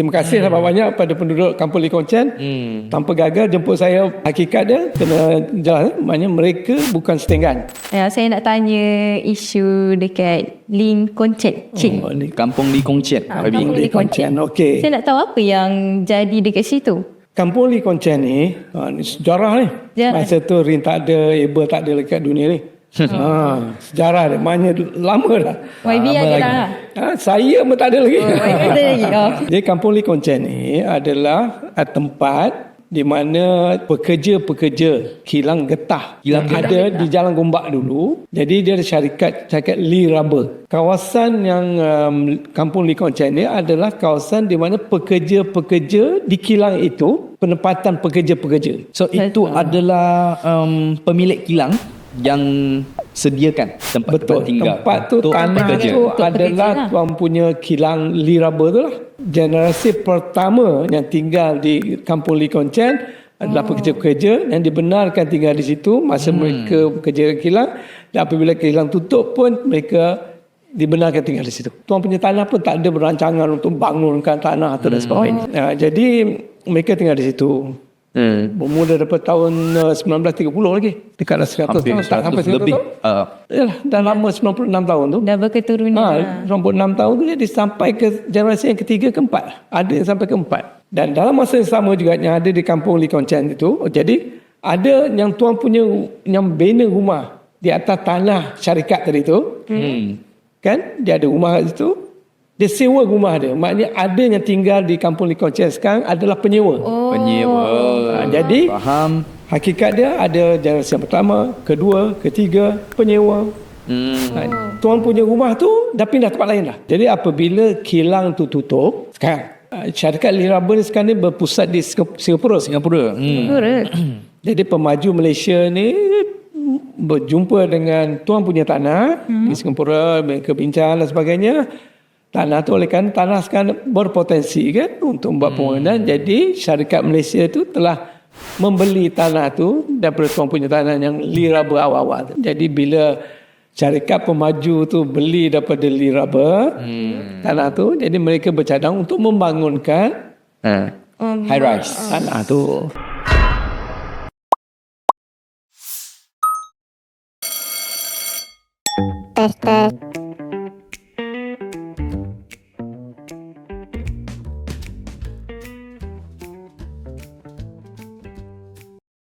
Terima kasih banyak pada penduduk Kampung Lee Kong Chian. Tanpa gagal jemput saya, hakikat dia kena jalan. Maknanya mereka bukan setinggan. Saya nak tanya isu dekat Lee Kong Chian. Kampung Lee Kong Chian. Kampung Lee Kong Chian. Okey. Saya nak tahu apa yang jadi dekat situ. Kampung Lee Kong Chian ni, ni sejarah ni. Masa tu Rin tak ada, Able tak ada dekat dunia ni. Sejarah dia, maknanya lama dah. YB ada lah. Saya pun tak ada lagi. Ada lagi. Jadi Kampung Lee Kong Chian ni adalah tempat di mana pekerja-pekerja kilang getah yang ada di Jalan Gombak dulu. Jadi dia ada syarikat Lee Rubber. Kawasan yang Kampung Lee Kong Chian ni adalah kawasan di mana pekerja-pekerja di kilang itu, penempatan pekerja-pekerja. So itu adalah pemilik kilang yang sediakan tempat tinggal. Tempat tu, tanah tu adalah tuan punya kilang Lee Rubber tu lah. Generasi pertama yang tinggal di Kampung Lee Kong Chian adalah pekerja-pekerja yang dibenarkan tinggal di situ masa mereka bekerja di kilang, dan apabila kilang tutup pun mereka dibenarkan tinggal di situ. Tuan punya tanah pun tak ada berancangan untuk bangunkan tanah atau dan sebagainya. Jadi mereka tinggal di situ. Bermula daripada tahun 1930 lagi. Dekat dah 100 tahun. Tak sampai 100 lebih. tahun. Yalah, dah lama 96 tahun tu. Dah berketurunan. 96 tahun tu jadi sampai ke generasi yang ketiga, keempat. Ada yang sampai keempat. Dan dalam masa yang sama juga yang ada di Kampung Lee Kong Chian itu, jadi ada yang tuan punya yang bina rumah di atas tanah syarikat tadi tu. Kan? Dia ada rumah kat situ. Dia sewa rumah dia. Maknanya ada yang tinggal di Kampung Lee Kong Chian sekarang adalah penyewa. Penyewa. Jadi faham. Hakikat dia ada generasi yang pertama, kedua, ketiga, penyewa. Tuan punya rumah tu dah pindah tempat lain dah. Jadi apabila kilang tu tutup, sekarang syarikat Lee Rubber sekarang ni berpusat di Singapura. Jadi pemaju Malaysia ni berjumpa dengan tuan punya tanah di Singapura, mereka bincang dan sebagainya. Tanah tu oleh kan tanah sekarang berpotensi kan untuk membuat pembangunan. Jadi syarikat Malaysia tu telah membeli tanah tu daripada tuan punya tanah yang Lee Rubber awal-awal. Jadi bila syarikat pemaju tu beli daripada Lee Rubber tanah tu, jadi mereka bercadang untuk membangunkan high rise tanah tu. Test.